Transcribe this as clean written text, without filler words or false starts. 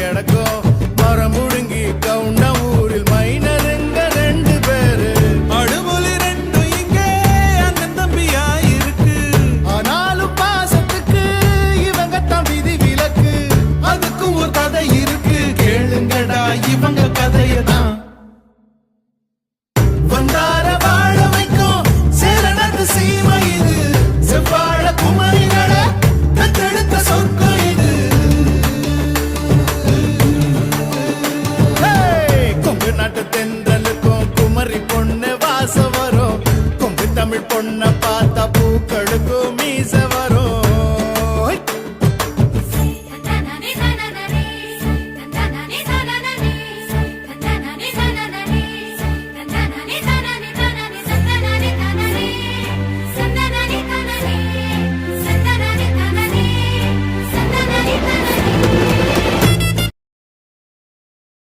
கிடக்கும் மரம் முழுங்கி கவுண்ட ஊரில் மைனருங்க 2 பேரு அடுமொழி 2 இங்கே அண்ணன் தம்பியா இருக்கு ஆனாலும் பாசத்துக்கு இவங்க தான் விதி விலக்கு அதுக்கும் ஒரு கதை இருக்கு கேளுங்கடா இவங்க கதையதான் வந்தார வாழ வைக்கும் சேரணத்து சீமை இது செவ்வாழ குமரிகள தத்தெடுத்த சொர்க்கம் இது கொங்கு நாட்டு தென்றலுக்கும் குமரி பொண்ணு வாச வரும் கொங்கு தமிழ் பொண்ண